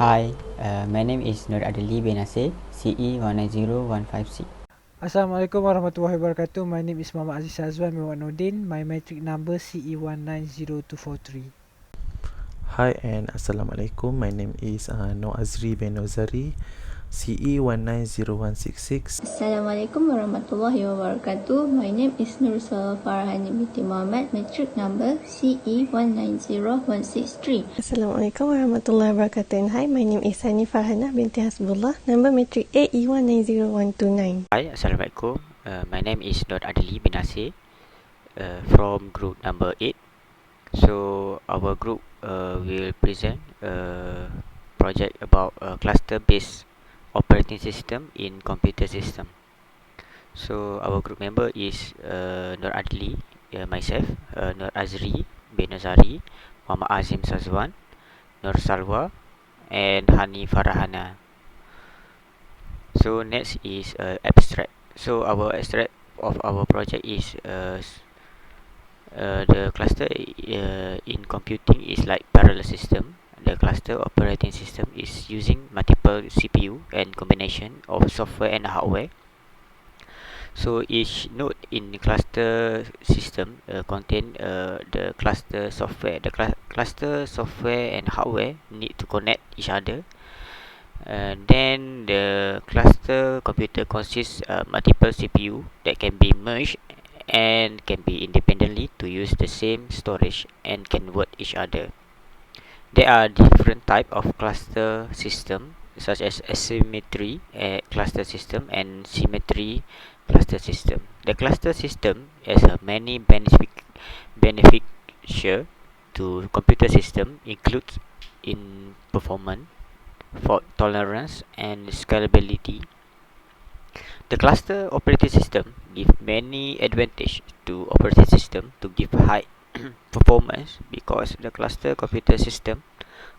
Hi, my name is Adli bin Nasir, CE 190156. Assalamualaikum warahmatullahi wabarakatuh. My name is Mohammad Syazwan from Noordin. My metric number CE190243. Hi and Assalamualaikum. My name is Azrie bin Norzari, CE190166. Assalamualaikum warahmatullahi wabarakatuh. My name is Nursalwa Farahani Binti Mohammad, metric number CE190163. Assalamualaikum warahmatullahi wabarakatuh. Hi, my name is Hani Farhanah binti Hasbullah, number matric AE190129. Hi, Assalamualaikum. My name is Adli bin Nasir from group number 8. So, our group will present a project about a cluster-based operating system in computer system. So, our group member is Adli, myself, Azrie bin Norzari, Mohammad Azeem Syazwan, Nursalwa, and Hani Farahana. So next is abstract. So our abstract of our project is the cluster in computing is like parallel system. The cluster operating system is using multiple CPU and combination of software and hardware. So each node in the cluster system contain the cluster software. The cluster software and hardware need to connect each other. Then the cluster computer consists multiple CPU that can be merged and can be independently to use the same storage and can work each other. There are different type of cluster system such as asymmetry cluster system and symmetry cluster system. The cluster system has a many beneficial to computer system includes in performance, fault tolerance, and scalability. The cluster operating system give many advantage to operating system to give high performance because the cluster computer system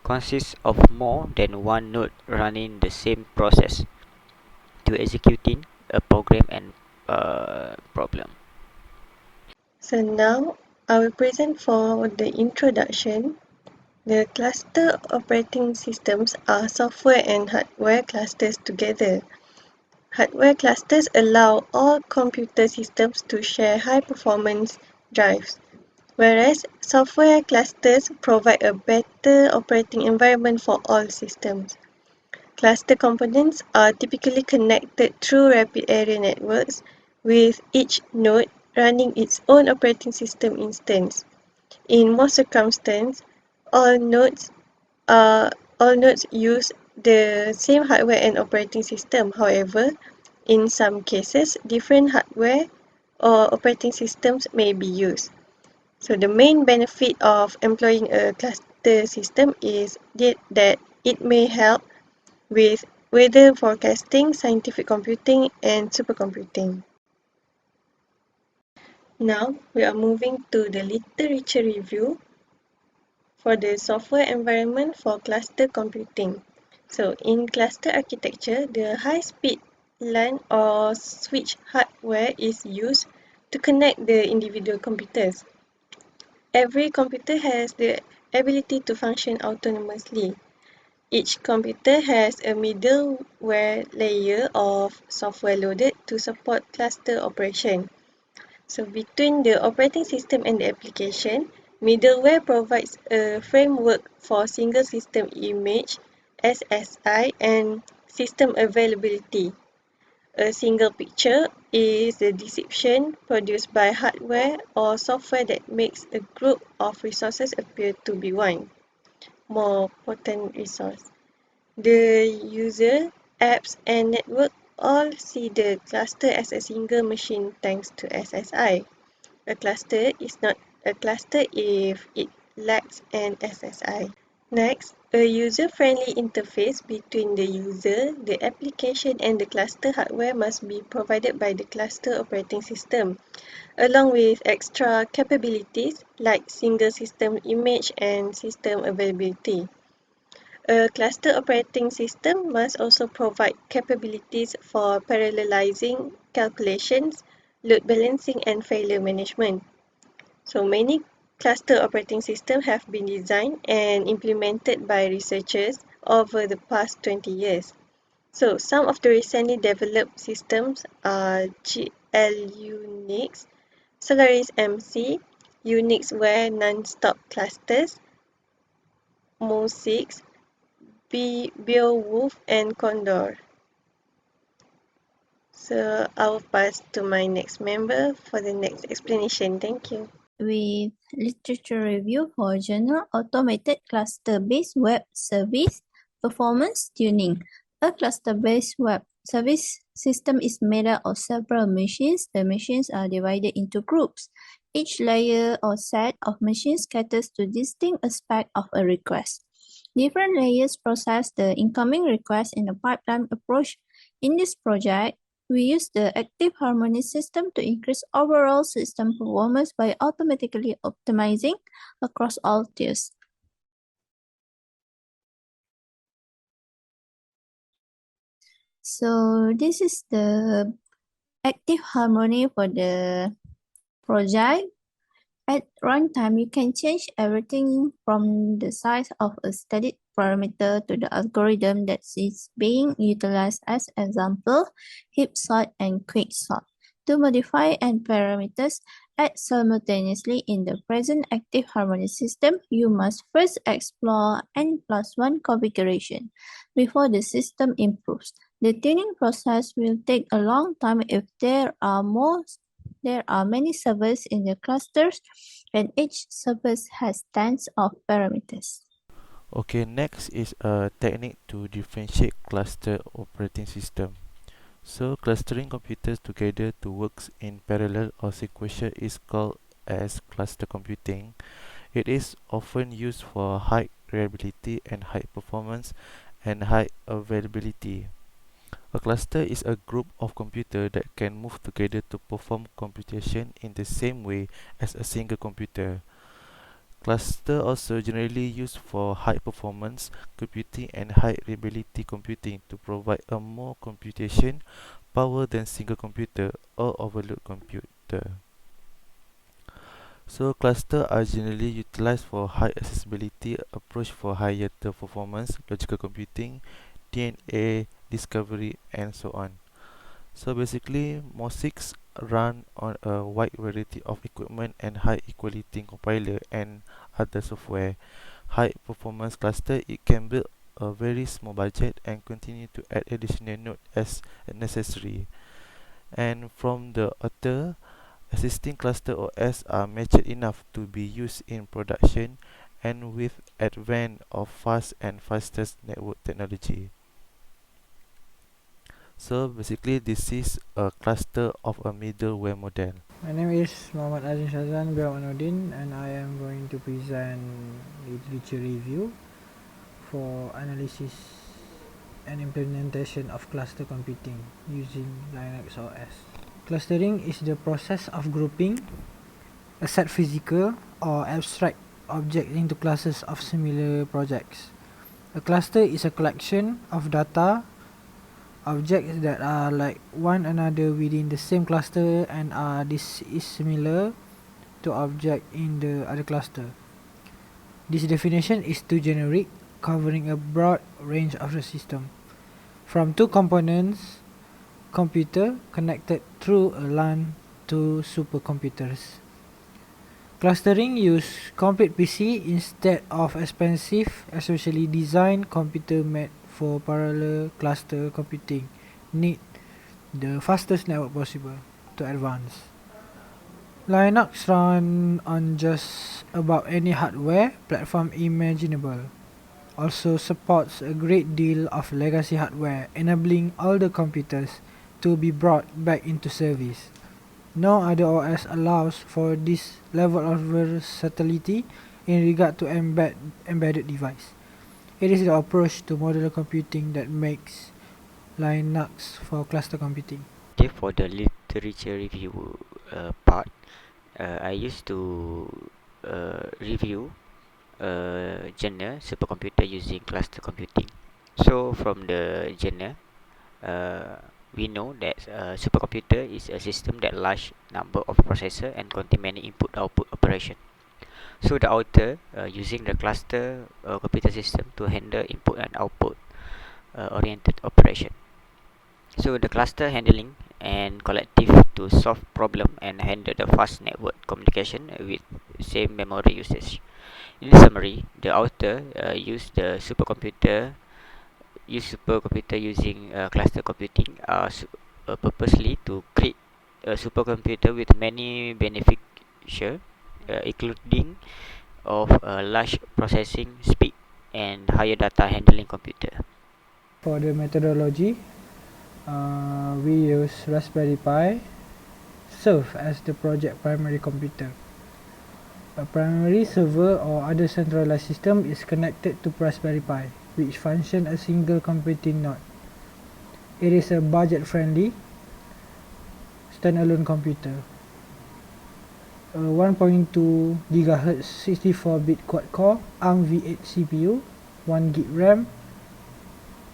consists of more than one node running the same process to executing a program and problem. So now I will present for the introduction. The cluster operating systems are software and hardware clusters together. Hardware clusters allow all computer systems to share high-performance drives, whereas software clusters provide a better operating environment for all systems. Cluster components are typically connected through rapid area networks, with each node running its own operating system instance. In most circumstances, all nodes use the same hardware and operating system. However, in some cases, different hardware or operating systems may be used. So the main benefit of employing a cluster system is that it may help with weather forecasting, scientific computing, and supercomputing. Now we are moving to the literature review for the software environment for cluster computing. So in cluster architecture, the high-speed LAN or switch hardware is used to connect the individual computers. Every computer has the ability to function autonomously. Each computer has a middleware layer of software loaded to support cluster operation. So between the operating system and the application, middleware provides a framework for single system image (SSI) and system availability. A single picture is the description produced by hardware or software that makes a group of resources appear to be one more potent resource. The user, apps, and network all see the cluster as a single machine thanks to SSI. A cluster is not a cluster if it lacks an SSI. Next, a user-friendly interface between the user, the application, and the cluster hardware must be provided by the cluster operating system, along with extra capabilities like single system image and system availability. A cluster operating system must also provide capabilities for parallelizing calculations, load balancing, and failure management. So many cluster operating systems have been designed and implemented by researchers over the past 20 years. So some of the recently developed systems are GL-Unix, Solaris MC, Unixware non-stop clusters, Mo6, Beowulf, and Condor. So I'll pass to my next member for the next explanation. Thank you. With literature review for journal Automated Cluster-Based Web Service Performance Tuning. A cluster-based web service system is made up of several machines. The machines are divided into groups. Each layer or set of machines caters to distinct aspects of a request. Different layers process the incoming request in a pipeline approach. In this project, we use the active harmony system to increase overall system performance by automatically optimizing across all tiers. So this is the active harmony for the project. At runtime, you can change everything from the size of a static parameter to the algorithm that is being utilized as example, heap sort and quick sort. To modify n parameters add simultaneously in the present active harmony system, you must first explore n+1 configuration before the system improves. The tuning process will take a long time if there are many servers in the clusters and each service has tens of parameters. Okay, next is a technique to differentiate cluster operating system. So clustering computers together to work in parallel or sequential is called as cluster computing. It is often used for high reliability and high performance and high availability. A cluster is a group of computers that can move together to perform computation in the same way as a single computer. Cluster also generally used for high performance computing and high reliability computing to provide a more computation power than single computer or overload computer. So clusters are generally utilized for high accessibility approach for higher performance, logical computing, DNA discovery, and so on. So basically, Mo6 run on a wide variety of equipment and high equality compiler and other software. High performance cluster, it can build a very small budget and continue to add additional node as necessary. And from the author, existing cluster OS are mature enough to be used in production and with advent of fast and fastest network technology. So basically this is a cluster of a middleware model. My name is Mohammad Syazwan bin Noordin, and I am going to present literature review for analysis and implementation of cluster computing using Linux OS. Clustering is the process of grouping a set physical or abstract object into classes of similar projects. A cluster is a collection of data objects that are like one another within the same cluster and are dissimilar to object in the other cluster. This definition is too generic, covering a broad range of the system, from two components computer connected through a LAN to supercomputers. Clustering use complete PC instead of expensive, especially designed computer made for parallel cluster computing need the fastest network possible to advance. Linux run on just about any hardware platform imaginable. Also supports a great deal of legacy hardware, enabling older computers to be brought back into service. No other OS allows for this level of versatility in regard to embedded device. It is the approach to modular computing that makes Linux for cluster computing. Okay, for the literature review part, I used to review journal supercomputer using cluster computing. So from the journal, we know that a supercomputer is a system that large number of processor and contain many input-output operation. So the author using the cluster computer system to handle input and output oriented operation. So the cluster handling and collective to solve problem and handle the fast network communication with same memory usage. In summary, the author use supercomputer using cluster computing purposely to create a supercomputer with many beneficial, including of large processing speed and higher data handling computer. For the methodology, we use Raspberry Pi serve as the project primary computer. A primary server or other centralized system is connected to Raspberry Pi, which function as a single computing node. It is a budget-friendly standalone computer. A 1.2 GHz 64-bit quad-core ARM v8 CPU, 1 GB RAM,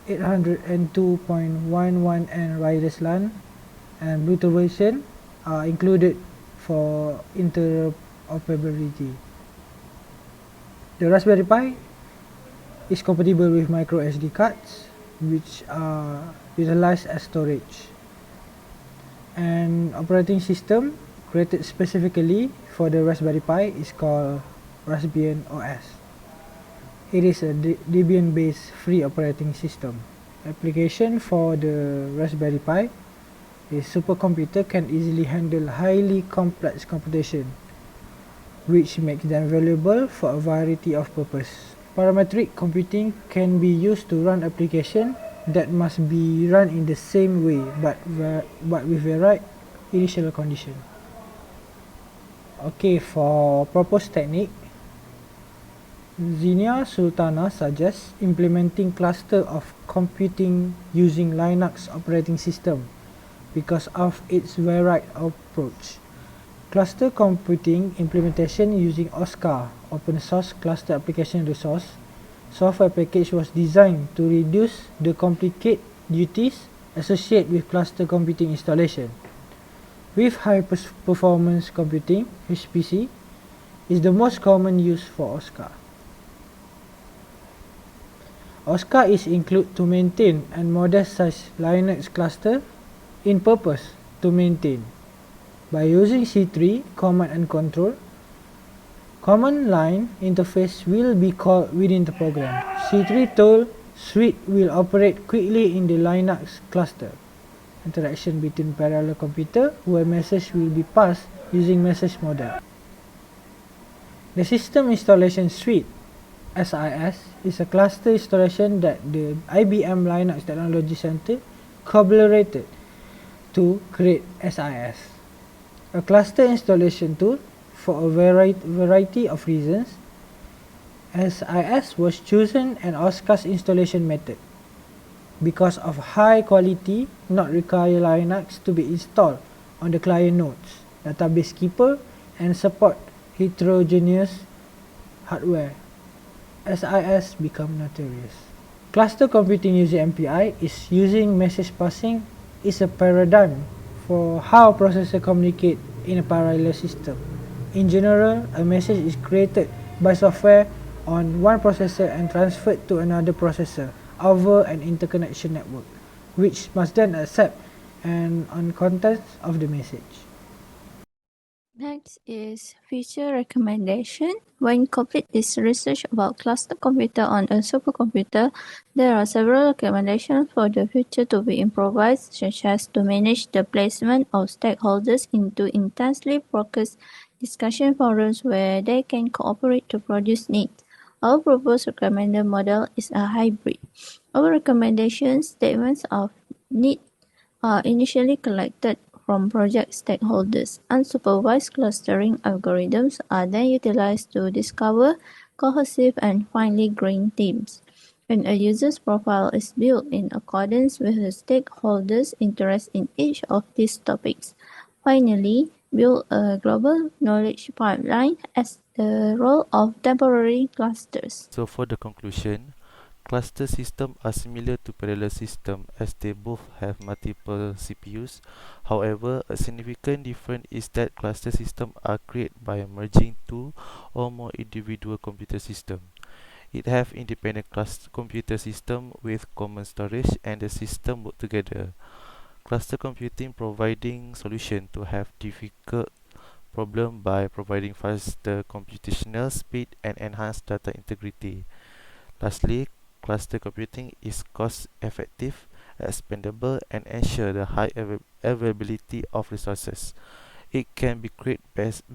802.11n wireless LAN, and Bluetooth version are included for interoperability. The Raspberry Pi is compatible with micro SD cards, which are utilized as storage. An operating system created specifically for the Raspberry Pi is called Raspbian OS. It is a Debian-based free operating system. Application for the Raspberry Pi is supercomputer can easily handle highly complex computation, which makes them valuable for a variety of purposes. Parametric computing can be used to run applications that must be run in the same way but with the right initial condition. Okay, for proposed technique, Zinia Sultana suggests implementing cluster of computing using Linux operating system because of its varied approach. Cluster computing implementation using OSCAR, open source cluster application resource, software package was designed to reduce the complicated duties associated with cluster computing installation. With high performance computing, HPC is the most common use for OSCAR. OSCAR is included to maintain and modest size Linux cluster in purpose to maintain. By using C3 command and control, command line interface will be called within the program. C3 tool suite will operate quickly in the Linux cluster. Interaction between parallel computer where message will be passed using message model. The system installation suite SIS is a cluster installation that the IBM Linux Technology Center collaborated to create SIS. A cluster installation tool for a variety of reasons. SIS was chosen an OSCAR's installation method because of high quality, not require Linux to be installed on the client nodes, database keeper, and support heterogeneous hardware. SIS become notorious. Cluster computing using MPI is using message passing is a paradigm for how processors communicate in a parallel system. In general, a message is created by software on one processor and transferred to another processor over an interconnection network, which must then accept and on contents of the message. Next is future recommendation. When complete this research about cluster computer on a supercomputer, there are several recommendations for the future to be improvised, such as to manage the placement of stakeholders into intensely focused discussion forums where they can cooperate to produce needs. Our proposed recommended model is a hybrid. Our recommendation statements of need are initially collected from project stakeholders. Unsupervised clustering algorithms are then utilized to discover cohesive and finely grained teams. And a user's profile is built in accordance with the stakeholders' interest in each of these topics. Finally, build a global knowledge pipeline as the role of temporary clusters. So for the conclusion, Cluster systems are similar to parallel systems as they both have multiple CPUs. However, a significant difference is that cluster systems are created by merging two or more individual computer systems. It have independent computer system with common storage and the system work together. Cluster computing providing solution to have difficult problem by providing faster computational speed and enhanced data integrity. Lastly, cluster computing is cost effective, expandable and ensure the high availability of resources. It can be created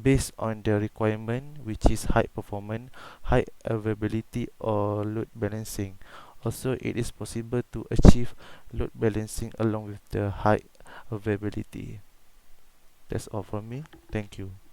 based on the requirement, which is high performance, high availability or load balancing. Also, it is possible to achieve load balancing along with the high availability. That's all from me. Thank you.